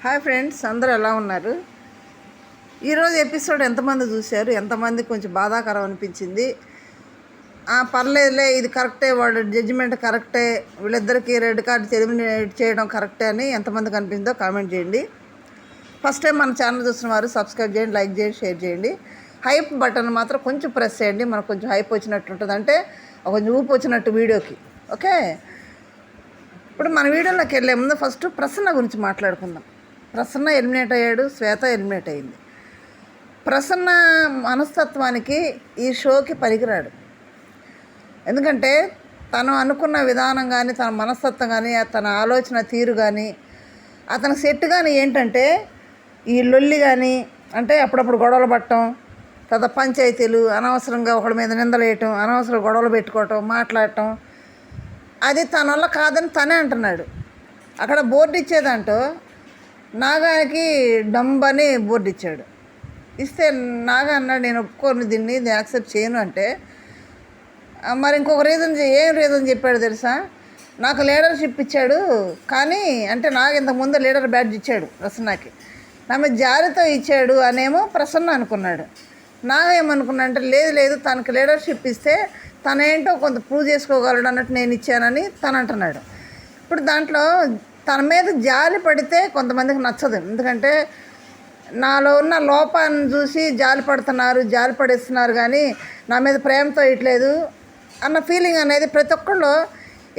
Hi friends, అందరూ ఎలా ఉన్నారు? ఈరోజు ఎపిసోడ్ ఎంతమంది చూశారు? ఎంతమంది కొంచెం బాధాకరం అనిపించింది? పర్లేదులే, ఇది కరెక్టే, వాడు జడ్జిమెంట్ కరెక్టే, వీళ్ళిద్దరికీ రెడ్ కార్డు ఎలిమినేట్ చేయడం కరెక్టే అని ఎంతమందికి అనిపించిందో కామెంట్ చేయండి. ఫస్ట్ టైం మన ఛానల్ చూసిన వారు సబ్స్క్రైబ్ చేయండి, లైక్ చేయండి, షేర్ చేయండి. హైప్ బటన్ మాత్రం కొంచెం ప్రెస్ చేయండి, మనకు కొంచెం హైప్ వచ్చినట్టు ఉంటుంది, అంటే కొంచెం ఊపు వచ్చినట్టు వీడియోకి. ఓకే, ఇప్పుడు మన వీడియోలోకి వెళ్ళే ముందు ఫస్ట్ ప్రసన్న గురించి మాట్లాడుకుందాం. ప్రసన్న ఎలిమినేట్ అయ్యాడు, శ్వేత ఎలిమినేట్ అయింది. ప్రసన్న మనస్తత్వానికి ఈ షోకి పనికిరాడు. ఎందుకంటే తను అనుకున్న విధానం కానీ, తన మనస్తత్వం కానీ, తన ఆలోచన తీరు కానీ, అతని సెట్ కానీ ఏంటంటే ఈ లొల్లి కానీ, అంటే అప్పుడప్పుడు గొడవలు పట్టడం, తర్వాత పంచాయతీలు, అనవసరంగా ఒకడి మీద నిందలేయటం, అనవసరం గొడవలు పెట్టుకోవటం, మాట్లాడటం, అది తన వల్ల కాదని తనే అంటున్నాడు. అక్కడ బోర్డు ఇచ్చేదంటూ నాగానికి డంబని బోర్డు ఇచ్చాడు. ఇస్తే నాగా అన్నాడు, నేను ఒప్పుకోను, దీన్ని యాక్సెప్ట్ చేయను అంటే, మరి ఇంకొక ఏం రీజన్ చెప్పాడు తెలుసా? నాకు లీడర్షిప్ ఇచ్చాడు, కానీ అంటే నాకు ఇంతకుముందు లీడర్ బ్యాడ్జ్ ఇచ్చాడు ప్రసన్నకి, నా మీద జారితో ఇచ్చాడు అనేమో ప్రసన్న అనుకున్నాడు. నాగా ఏమనుకున్నా అంటే, లేదు తనకి లీడర్షిప్ ఇస్తే తనేంటో కొంత ప్రూవ్ చేసుకోగలడు అన్నట్టు నేను ఇచ్చానని తను అంటున్నాడు. ఇప్పుడు దాంట్లో తన మీద జాలి పడితే కొంతమందికి నచ్చదు. ఎందుకంటే నాలో ఉన్న లోపాన్ని చూసి జాలి పడేస్తున్నారు, కానీ నా మీద ప్రేమతో ఇట్లేదు అన్న ఫీలింగ్ అనేది ప్రతి ఒక్కళ్ళు,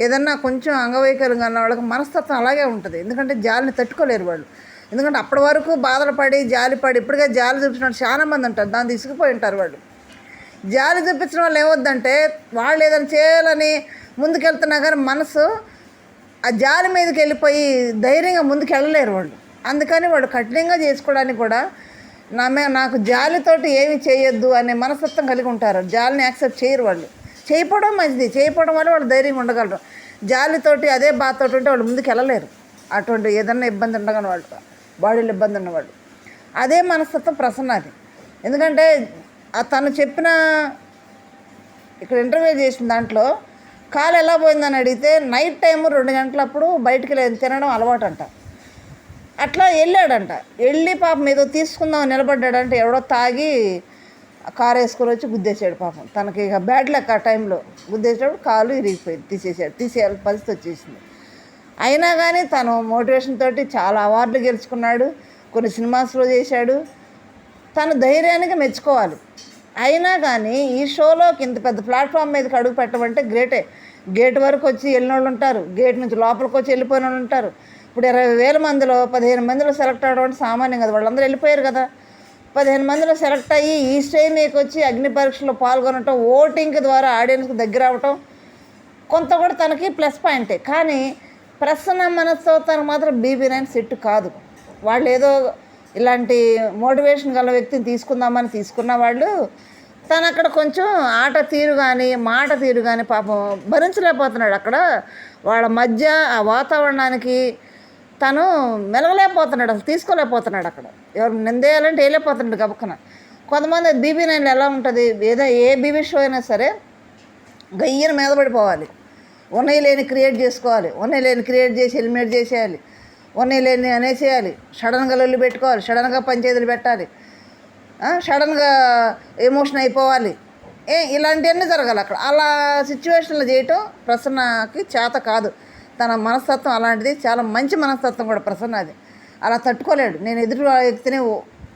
ఏదన్నా కొంచెం అంగవైకల్యంగా ఉన్న వాళ్ళకి మనస్తత్వం అలాగే ఉంటుంది. ఎందుకంటే జాలిని తట్టుకోలేరు వాళ్ళు. ఎందుకంటే అప్పటి వరకు బాధలు పడి జాలిపడి ఇప్పటికే జాలి చూపించినట్టు చాలా మంది ఉంటారు, దాన్ని తీసుకుపోయి ఉంటారు. వాళ్ళు జాలి చూపించిన వాళ్ళు ఏమొద్దంటే, వాళ్ళు ఏదైనా చేయాలని ముందుకెళ్తున్నా కానీ మనసు ఆ జాలి మీదకి వెళ్ళిపోయి ధైర్యంగా ముందుకు వెళ్ళలేరు వాళ్ళు. అందుకని వాడు కఠినంగా చేసుకోవడానికి కూడా నాకు జాలితోటి ఏమి చేయొద్దు అనే మనస్తత్వం కలిగి ఉంటారు. జాలిని యాక్సెప్ట్ చేయరు వాళ్ళు. చేయకపోవడం మంచిది, చేయకపోవడం వల్ల వాళ్ళు ధైర్యంగా ఉండగలరు. జాలితోటి అదే బాధతోటి ఉంటే వాళ్ళు ముందుకు వెళ్ళలేరు. అటువంటి ఏదన్నా ఇబ్బంది ఉండగానే వాళ్ళు, బాడీలో ఇబ్బంది ఉన్నవాళ్ళు. అదే మనస్తత్వం ప్రసన్నది. ఎందుకంటే తను చెప్పిన ఇక్కడ ఇంటర్వ్యూ చేసిన దాంట్లో కాలు ఎలా పోయిందని అడిగితే, నైట్ టైము 2 గంటలప్పుడు బయటికి తినడం అలవాటు అంట. అట్లా వెళ్ళాడంట. వెళ్ళి పాపం ఏదో తీసుకుందాం నిలబడ్డాడంటే, ఎవడో తాగి కారు వేసుకొని వచ్చి గుద్దేశాడు. పాపం తనకి ఇక బ్యాడ్ లెక్క ఆ టైంలో గుద్దేసేటప్పుడు కాలు ఇరిగిపోయింది, తీసేయాలి పరిస్థితి వచ్చేసింది. అయినా కానీ తను మోటివేషన్ తోటి చాలా అవార్డులు గెలుచుకున్నాడు, కొన్ని సినిమాస్లో చేశాడు. తను ధైర్యానికి మెచ్చుకోవాలి. అయినా కానీ ఈ షోలోకి ఇంత పెద్ద ప్లాట్ఫామ్ మీదకి అడుగు పెట్టమంటే గ్రేటే. గేట్ వరకు వచ్చి వెళ్ళిన వాళ్ళు ఉంటారు, గేట్ నుంచి లోపలికి వచ్చి వెళ్ళిపోయిన వాళ్ళు ఉంటారు. ఇప్పుడు 20,000 మందిలో 15 మందిలో సెలెక్ట్ అవ్వడం అంటే సామాన్యం కదా. వాళ్ళందరూ వెళ్ళిపోయారు కదా. 15 మందిలో సెలెక్ట్ అయ్యి ఈ స్టేజ్ మీదకి వచ్చి అగ్ని పరీక్షలో పాల్గొనటం, ఓటింగ్ ద్వారా ఆడియన్స్కి దగ్గర అవ్వటం కొంత కూడా తనకి ప్లస్ పాయింటే. కానీ ప్రసన్న మనస్తత్వానికి మాత్రం BB9 సెట్ కాదు. వాళ్ళు ఏదో ఇలాంటి మోటివేషన్ గల వ్యక్తిని తీసుకుందామని తీసుకున్న వాళ్ళు, తను అక్కడ కొంచెం ఆట తీరు కానీ మాట తీరు కానీ పాపం భరించలేకపోతున్నాడు. అక్కడ వాళ్ళ మధ్య ఆ వాతావరణానికి తను మెలగలేకపోతున్నాడు, అసలు తీసుకోలేకపోతున్నాడు. అక్కడ ఎవరు నిందేయాలంటే వేయలేకపోతున్నాడు గబక్కన. కొంతమంది BB9 ఎలా ఉంటుంది, ఏదో ఏ బీబీ షో అయినా సరే గయ్యను మీద పడిపోవాలి, ఉన్నాయి లేని క్రియేట్ చేసుకోవాలి, ఉన్నాయి లేని క్రియేట్ చేసి ఎలిమినేట్ చేసేయాలి, ఉన్నాయి లేని అనేసేయాలి, సడన్గా లొల్లి పెట్టుకోవాలి, సడన్గా పంచాయతీలు పెట్టాలి, సడన్గా ఎమోషన్ అయిపోవాలి, ఇలాంటివన్నీ జరగాలి అక్కడ. అలా సిచ్యువేషన్లు చేయటం ప్రసన్నకి చేత కాదు. తన మనస్తత్వం అలాంటిది, చాలా మంచి మనస్తత్వం కూడా ప్రసన్నది. అలా తట్టుకోలేడు. నేను ఎదురు వ్యక్తిని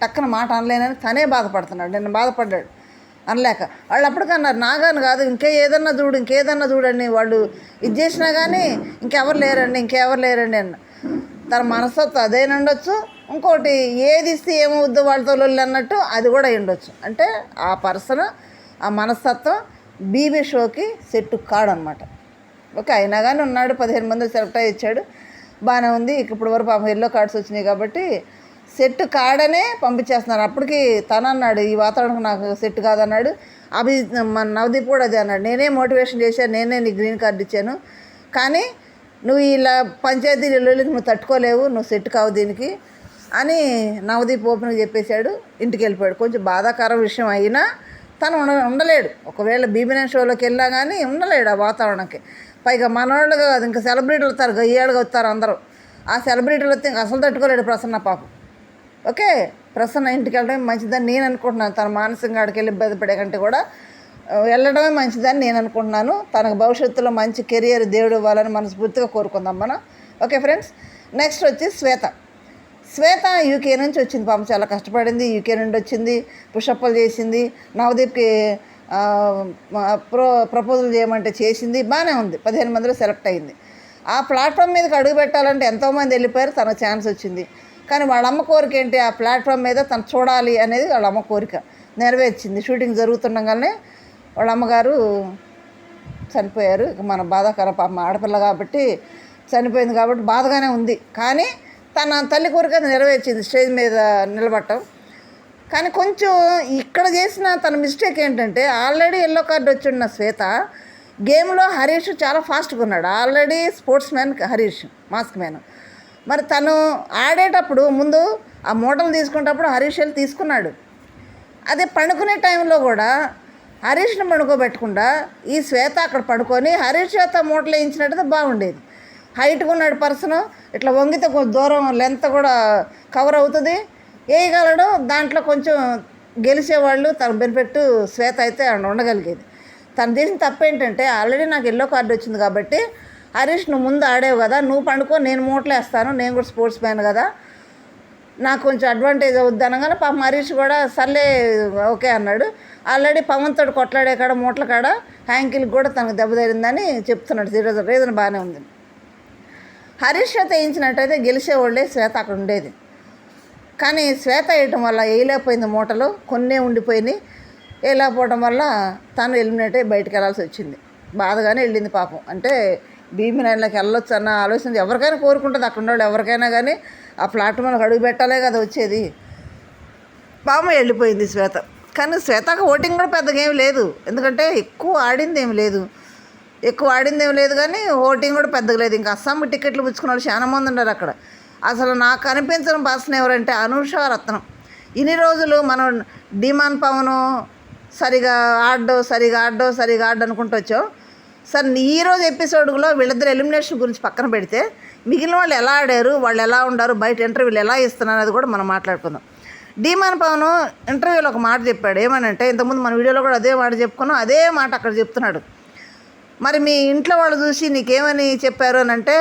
టక్కన మాట అనలేనని తనే బాధపడుతున్నాడు. నేను బాధపడ్డాడు అనలేక. వాళ్ళు అప్పటికన్నారు, నాగాను కాదు ఇంకేదన్నా చూడండి, వాళ్ళు ఇది చేసినా కానీ ఇంకెవరు లేరండి అన్న. తన మనస్తత్వం అదైనా ఉండొచ్చు, ఇంకోటి ఏది ఇస్తే ఏమవుద్దు వాళ్ళతో లొల్లి అన్నట్టు అది కూడా ఉండొచ్చు. అంటే ఆ పర్సన్ ఆ మనస్తత్వం BB షోకి సెట్ కాడనమాట. ఓకే, అయినా కానీ ఉన్నాడు, 15 మంది సెలెక్ట్ అయ్యి ఇచ్చాడు, బాగానే ఉంది. ఇప్పుడు వరకు పాపం ఎల్లో కార్డ్స్ వచ్చినాయి కాబట్టి సెట్ కాడనే పంపించేస్తున్నారు. అప్పటికి తను అన్నాడు, ఈ వాతావరణం నాకు సెట్ కాదన్నాడు. మన నవదీప్ కూడా అదే అన్నాడు, నేనే మోటివేషన్ చేశాను, నేనే నీకు గ్రీన్ కార్డు ఇచ్చాను, కానీ నువ్వు ఇలా పంచాయతీలకి నువ్వు తట్టుకోలేవు, నువ్వు సెట్ కావు దీనికి అని నవదీప్ ఓపెన్గా చెప్పేశాడు. ఇంటికి వెళ్ళిపోయాడు. కొంచెం బాధాకర విషయం అయినా తను ఉండలేడు. ఒకవేళ BB9 షోలోకి వెళ్ళా కానీ ఉండలేడు ఆ వాతావరణంకి. పైగా మనవాళ్ళు కాదు, ఇంకా సెలబ్రిటీలు వస్తారు, గయ్యాడుగా వస్తారు అందరూ. ఆ సెలబ్రిటీలు వస్తే అసలు తట్టుకోలేడు ప్రసన్న పాపం. ఓకే, ప్రసన్న ఇంటికి వెళ్ళడమే మంచిదని నేను అనుకుంటున్నాను. తన మానసికంగా ఆడికి వెళ్ళి ఇబ్బంది పడే కంటే కూడా వెళ్ళడమే మంచిదని నేను అనుకుంటున్నాను. తనకు భవిష్యత్తులో మంచి కెరియర్ దేవుడు ఇవ్వాలని మనస్ఫూర్తిగా కోరుకుందాం మనం. ఓకే ఫ్రెండ్స్, నెక్స్ట్ వచ్చి శ్వేత యూకే నుంచి వచ్చింది. పాపం చాలా కష్టపడింది. యూకే నుండి వచ్చింది, పుషప్పులు చేసింది, నవదీప్కి ప్రపోజల్ చేయమంటే చేసింది, బాగానే ఉంది. 15 మందిలో సెలెక్ట్ అయింది. ఆ ప్లాట్ఫామ్ మీదకి అడుగు పెట్టాలంటే ఎంతోమంది వెళ్ళిపోయారు, తనకు ఛాన్స్ వచ్చింది. కానీ వాళ్ళ అమ్మ కోరిక ఏంటి, ఆ ప్లాట్ఫామ్ మీద తను చూడాలి అనేది వాళ్ళ అమ్మ కోరిక నెరవేర్చింది. షూటింగ్ జరుగుతుండగానే వాళ్ళ అమ్మగారు చనిపోయారు. ఇక మన బాధాకర పాపం ఆడపిల్ల కాబట్టి చనిపోయింది కాబట్టి బాధగానే ఉంది. కానీ తన తల్లి కోరిక నెరవేర్చింది, స్టేజ్ మీద నిలబడటం. కానీ కొంచెం ఇక్కడ చేసిన తన మిస్టేక్ ఏంటంటే, ఆల్రెడీ ఎల్లో కార్డు వచ్చిన్న శ్వేత గేమ్లో హరీష్ చాలా ఫాస్ట్గా ఉన్నాడు. Already sports man Harish, mask man. మరి తను ఆడేటప్పుడు ముందు ఆ మూటలు తీసుకునేటప్పుడు హరీష్ వెళ్ళి తీసుకున్నాడు. అదే పండుకునే టైంలో కూడా హరీష్ని పడుకోబెట్టకుండా ఈ శ్వేత అక్కడ పడుకొని హరీష్ చేత మూటలు వేయించినట్టయితే బాగుండేది. హైట్గా ఉన్నాడు పర్సన్, ఇట్లా వంగితే కొంచెం దూరం లెంత్ కూడా కవర్ అవుతుంది, వేయగలడు. దాంట్లో కొంచెం గెలిచేవాళ్ళు తన బెనిఫిట్ శ్వేత అయితే ఉండగలిగేది. తను చేసిన తప్పు ఏంటంటే, ఆల్రెడీ నాకు ఎల్లో కార్డు వచ్చింది కాబట్టి హరీష్ నువ్వు ముందు ఆడేవు కదా, నువ్వు పండుకో, నేను మూటలు వేస్తాను, నేను కూడా స్పోర్ట్స్ మ్యాన్ కదా, నాకు కొంచెం అడ్వాంటేజ్ అవుద్ది అనగానే పాపం హరీష్ కూడా సర్లే ఓకే అన్నాడు. ఆల్రెడీ పవన్తో కొట్లాడే కాడ మూటల కాడ హ్యాంకిల్కి కూడా తనకు దెబ్బ తగిలిందని చెప్తున్నాడు. రీజన్ బాగానే ఉంది. హరీష్ చేత వేయించినట్టయితే గెలిచేవాళ్ళే శ్వేత అక్కడ ఉండేది. కానీ శ్వేత వేయటం వల్ల వేయలేకపోయింది, మూటలు కొన్నే ఉండిపోయినాయి. వేయలేకపోవడం వల్ల తను ఎలిమినేట్ అయ్యి బయటకు వెళ్ళాల్సి వచ్చింది. బాధగానే వెళ్ళింది పాపం. అంటే భీమినైన్లోకి వెళ్ళొచ్చు అన్న ఆలోచన ఎవరికైనా కోరుకుంటుంది, అక్కడ ఉండేవాళ్ళు ఎవరికైనా. కానీ ఆ ప్లాట్ఫామ్కి అడుగు పెట్టాలే కదా వచ్చేది. పాపం వెళ్ళిపోయింది శ్వేత. కానీ శ్వేతకు ఓటింగ్ కూడా పెద్దగా ఏమి లేదు, ఎందుకంటే ఎక్కువ ఆడింది ఏమి లేదు కానీ ఓటింగ్ కూడా పెద్దగా లేదు. ఇంకా అస్సాంకి టికెట్లు పుచ్చుకున్న వాళ్ళు చాలా మంది ఉన్నారు అక్కడ. అసలు నాకు అనిపించిన పర్సన్ ఎవరంటే అనూష రత్నం. ఇన్ని రోజులు మనం డిమాన్ పవను సరిగా ఆడ్డో అనుకుంటూ వచ్చాం. సార్ ఈరోజు ఎపిసోడ్లో వీళ్ళిద్దరు ఎలిమినేషన్ గురించి పక్కన పెడితే మిగిలిన వాళ్ళు ఎలా ఆడారు, వాళ్ళు ఎలా ఉండారు, బయట ఇంటర్వ్యూలు ఎలా ఇస్తున్నారు అనేది కూడా మనం మాట్లాడుకుందాం. డిమాన్ పవన్ ఇంటర్వ్యూలో ఒక మాట చెప్పాడు. ఏమనంటే, ఇంతకుముందు మన వీడియోలో కూడా అదే మాట చెప్పుకున్నాం, అదే మాట అక్కడ చెప్తున్నాడు. మరి మీ ఇంట్లో వాళ్ళు చూసి నీకేమని చెప్పారు అని అంటే,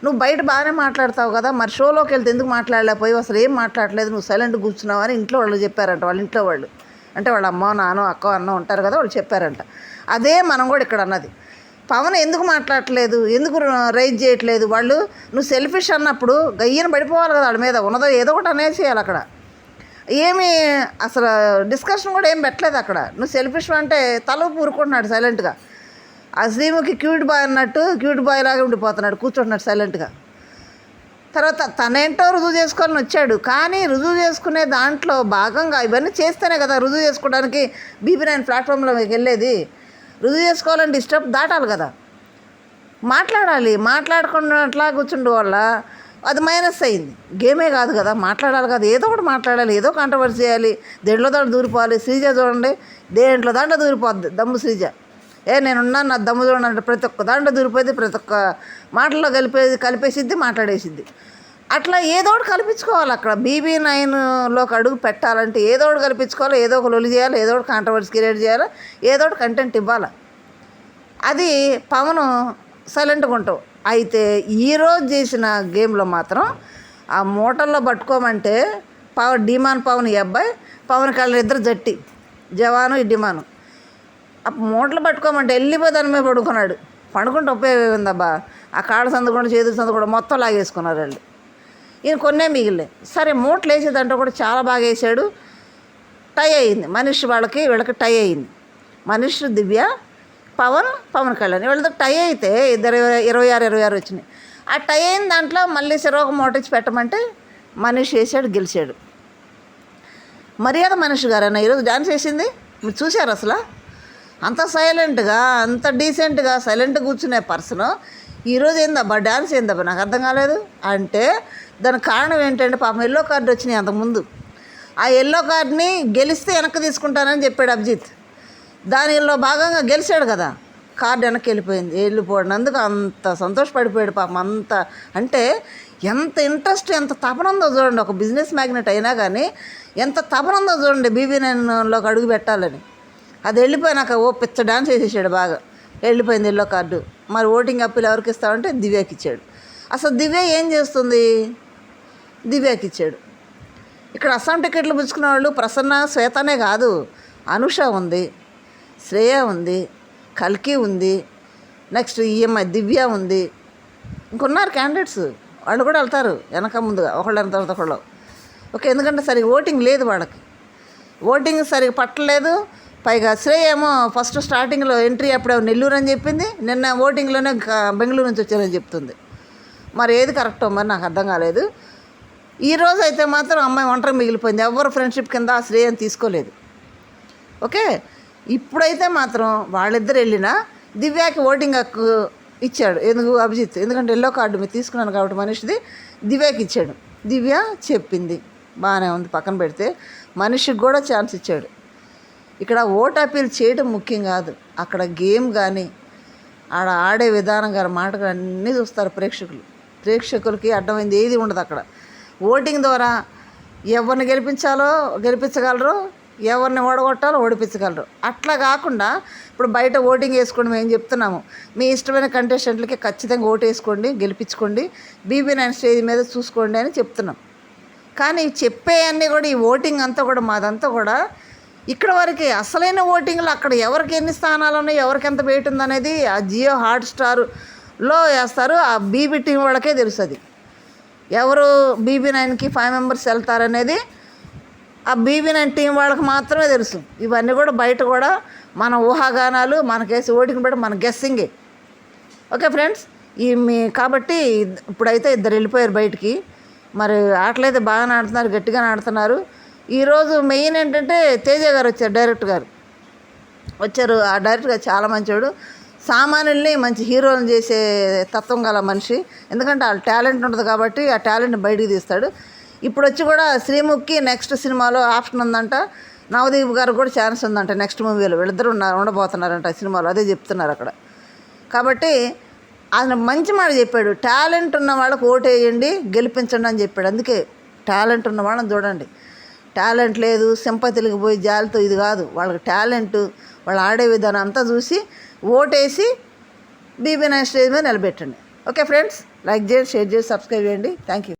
నువ్వు బయట బాగానే మాట్లాడతావు కదా, మరి షోలోకి వెళ్తే ఎందుకు మాట్లాడలేకపోయి, అసలు ఏం మాట్లాడలేదు, నువ్వు సైలెంట్గా కూర్చున్నావు అని ఇంట్లో వాళ్ళు చెప్పారంట. వాళ్ళ ఇంట్లో వాళ్ళు అంటే వాళ్ళ అమ్మ నాన్న అక్క అన్న ఉంటారు కదా, వాళ్ళు చెప్పారంట. అదే మనం కూడా ఇక్కడ అన్నది. పవన్ ఎందుకు మాట్లాడట్లేదు, ఎందుకు రైజ్ చేయట్లేదు, వాళ్ళు నువ్వు సెల్ఫిష్ అన్నప్పుడు గయ్యను పడిపోవాలి కదా, వాళ్ళ మీద ఉన్నదో ఏదో ఒకటి అనేసేయాలి. అక్కడ ఏమి అసలు డిస్కషన్ కూడా ఏం పెట్టలేదు అక్కడ. నువ్వు సెల్ఫిష్ అంటే తల ఊరుకుంటున్నాడు సైలెంట్గా. ఆ శ్రీముఖి క్యూట్ బాయ్ అన్నట్టు క్యూట్ బాయ్ లాగా ఉండిపోతున్నాడు, కూర్చుంటున్నాడు సైలెంట్గా. తర్వాత తనేంటో రుజువు చేసుకోవాలని వచ్చాడు. కానీ రుజువు చేసుకునే దాంట్లో భాగంగా ఇవన్నీ చేస్తేనే కదా రుజువు చేసుకోవడానికి BB9 ప్లాట్ఫామ్లో మీకు వెళ్ళేది. రుజువు చేసుకోవాలంటే ఇష్టం దాటాలి కదా, మాట్లాడాలి. మాట్లాడకుండా అట్లా కూర్చుండే వల్ల అది మైనస్ అయింది. గేమే కాదు కదా, మాట్లాడాలి కదా, ఏదో ఒకటి మాట్లాడాలి, ఏదో కాంట్రవర్సీ చేయాలి, దేంట్లో దాంట్లో దూరిపోవాలి. శ్రీజ చూడండి, దేంట్లో దాంట్లో దూరిపోద్ది దమ్ము శ్రీజ. నేనున్నాను నా దమ్ము చూడండి, ప్రతి ఒక్క దాంట్లో దూరిపోయింది, ప్రతి ఒక్క మాటల్లో కలిపేసిద్ది, మాట్లాడేసిద్ది. అట్లా ఏదో ఒకటి కల్పించుకోవాలి. అక్కడ BB9లోకి అడుగు పెట్టాలంటే ఏదో ఒకటి కల్పించుకోవాలి, ఏదో ఒక లొలి చేయాలి, ఏదో ఒకటి కాంట్రవర్సీ క్రియేట్ చేయాలి, ఏదో ఒకటి కంటెంట్ ఇవ్వాలి. అది పవన్ సైలెంట్గా ఉంటావు. అయితే ఈరోజు చేసిన గేమ్లో మాత్రం ఆ మూటల్లో పట్టుకోమంటే డిమాన్ పవన్, ఈ అబ్బాయి పవన్ కళ్యాణ్ ఇద్దరు జట్టి, జవాను ఈ డిమాను. ఆ మూటలు పట్టుకోమంటే వెళ్ళిపోయి దాని మీద పడుకున్నాడు. పడుకుంటే ఉపయోగం ఆ కాళ్ళ సందు కూడా చేతుల సందు కూడా మొత్తం లాగేసుకున్నారు వాళ్ళు. ఈయన కొన్నే మిగిలే. సరే మూటలు వేసేదంటే కూడా చాలా బాగా వేసాడు. టై అయింది మనిషి, వీళ్ళకి టై అయింది. మనిషి దివ్య, పవన్ కళ్యాణ్ వీళ్ళతో టై అయితే ఇద్దరు 26 వచ్చినాయి. ఆ టై అయిన దాంట్లో మళ్ళీ సిరోగ మూట ఇచ్చి పెట్టమంటే మనిషి వేసాడు, గెలిచాడు. మర్యాద మనిషి గారన్న ఈరోజు డాన్స్ వేసింది మీరు చూశారు. అసలు అంత సైలెంట్గా, అంత డీసెంట్గా సైలెంట్గా కూర్చునే పర్సన్ ఈరోజు ఏందబ్బా డాన్స్ ఏందబ్బా నాకు అర్థం కాలేదు. అంటే దానికి కారణం ఏంటంటే పాపం ఎల్లో కార్డు వచ్చినాయి అంతకుముందు. ఆ ఎల్లో కార్డుని గెలిస్తే వెనక్కి తీసుకుంటానని చెప్పాడు అభిజిత్. దానిలో భాగంగా గెలిచాడు కదా, కార్డు వెనక్కి వెళ్ళిపోయినందుకు అంత సంతోషపడిపోయాడు పాపం. అంత అంటే ఎంత ఇంట్రెస్ట్, ఎంత తపన ఉందో చూడండి. ఒక బిజినెస్ మ్యాగ్నెట్ అయినా కానీ ఎంత తపన ఉందో చూడండి BB9లోకి అడుగు పెట్టాలని. అది వెళ్ళిపోయినాక పిచ్చ డాన్స్ వేసేసాడు బాగా. వెళ్ళిపోయింది ఎల్లో కార్డు. మరి ఓటింగ్ అప్పీల్ ఎవరికి ఇస్తామంటే దివ్యాకి ఇచ్చాడు. అసలు దివ్య ఏం చేస్తుంది? దివ్యాకి ఇచ్చాడు. ఇక్కడ అస్సాం టికెట్లు పుచ్చుకునే వాళ్ళు ప్రసన్న, శ్వేతనే కాదు, అనుష ఉంది, శ్రేయ ఉంది, కల్కి ఉంది, నెక్స్ట్ ఈఎంఐ దివ్య ఉంది, ఇంకొన్నారు క్యాండిడేట్స్. వాళ్ళు కూడా వెళ్తారు వెనక ముందుగా, ఒకళ్ళ తర్వాత ఒకళ్ళు. ఓకే, ఎందుకంటే సరిగ్గా ఓటింగ్ లేదు వాళ్ళకి, ఓటింగ్ సరిగ్గా పట్టలేదు. పైగా శ్రేయ ఏమో ఫస్ట్ స్టార్టింగ్లో ఎంట్రీ అప్పుడే నెల్లూరు అని చెప్పింది, నిన్న ఓటింగ్లోనే బెంగళూరు నుంచి వచ్చారని చెప్తుంది. మరి ఏది కరెక్టో మరి నాకు అర్థం కాలేదు. ఈరోజు అయితే మాత్రం అమ్మాయి ఒంటరి మిగిలిపోయింది. ఎవరు ఫ్రెండ్షిప్ కింద ఆ శ్రేయని తీసుకోలేదు. ఓకే, ఇప్పుడైతే మాత్రం వాళ్ళిద్దరు వెళ్ళినా దివ్యాకి ఓటింగ్ హక్కు ఇచ్చాడు. ఎందుకు? అభిజిత్. ఎందుకంటే ఎల్లో కార్డు మీరు తీసుకున్నాను కాబట్టి మనిషిది దివ్యాకి ఇచ్చాడు. దివ్య చెప్పింది బాగానే ఉంది, పక్కన పెడితే మనిషికి కూడా ఛాన్స్ ఇచ్చాడు. ఇక్కడ ఓట్ అపీల్ చేయడం ముఖ్యం కాదు, అక్కడ గేమ్ కానీ ఆడ ఆడే విధానం కానీ మాట కానీ అన్నీ చూస్తారు ప్రేక్షకులు. ప్రేక్షకులకి అడ్డమైంది ఏది ఉండదు అక్కడ. ఓటింగ్ ద్వారా ఎవరిని గెలిపించగలరు, ఎవరిని ఓడగొట్టాలో ఓడిపించగలరు. అట్లా కాకుండా ఇప్పుడు బయట ఓటింగ్ వేసుకోండి, మేము చెప్తున్నాము, మీ ఇష్టమైన కంటెస్టెంట్లకి ఖచ్చితంగా ఓటు వేసుకోండి, గెలిపించుకోండి, BB9 స్టేజ్ మీద చూసుకోండి అని చెప్తున్నాం. కానీ చెప్పే అన్నీ కూడా ఈ ఓటింగ్ అంతా కూడా మాదంతా కూడా ఇక్కడ వరకు అసలైన ఓటింగ్లో అక్కడ ఎవరికి ఎన్ని స్థానాలు ఉన్నాయి, ఎవరికి ఎంత వెయిట్ ఉందనేది ఆ జియో హాట్స్టార్లో వేస్తారు. ఆ బీబీ టీం వాళ్ళకే తెలుస్తుంది ఎవరు BB9కి 5 మెంబర్స్ వెళ్తారనేది. ఆ BB9 టీం వాళ్ళకి మాత్రమే తెలుసు. ఇవన్నీ కూడా బయట కూడా మన ఊహాగానాలు, మనకేసి ఓటింగ్ పెట్టి మన గెస్సింగే. ఓకే ఫ్రెండ్స్, కాబట్టి ఇప్పుడైతే ఇద్దరు వెళ్ళిపోయారు బయటికి. మరి ఆటలైతే బాగానే ఆడుతున్నారు, గట్టిగానే ఆడుతున్నారు. ఈరోజు మెయిన్ ఏంటంటే తేజ గారు వచ్చారు, డైరెక్టర్ గారు వచ్చారు. ఆ డైరెక్టర్ గారు చాలా మంచోడు, సామాన్యుల్ని మంచి హీరోలను చేసే తత్వం గల మనిషి. ఎందుకంటే వాళ్ళ టాలెంట్ ఉంటుంది కాబట్టి ఆ టాలెంట్ని బయటికి తీస్తాడు. ఇప్పుడు వచ్చి కూడా శ్రీముఖికి నెక్స్ట్ సినిమాలో ఆప్షన్ ఉందంట, నవదీప్ గారు కూడా ఛాన్స్ ఉందంట నెక్స్ట్ మూవీలో. వీళ్ళిద్దరు ఉండబోతున్నారంట సినిమాలో, అదే చెప్తున్నారు అక్కడ. కాబట్టి ఆయన మంచి మాట చెప్పాడు, టాలెంట్ ఉన్న వాళ్ళకి ఓటు వేయండి, గెలిపించండి అని చెప్పాడు. అందుకే టాలెంట్ ఉన్న వాళ్ళని చూడండి. టాలెంట్ లేదు, సింపతిలకు పోయి జాలితో ఇది కాదు, వాళ్ళకి టాలెంట్, వాళ్ళు ఆడే విధానం అంతా చూసి ఓటేసి BB9 స్టేజ్ మీద నిలబెట్టండి. ఓకే ఫ్రెండ్స్, లైక్ చేయండి, షేర్ చేసి సబ్స్క్రైబ్ చేయండి. Thank you.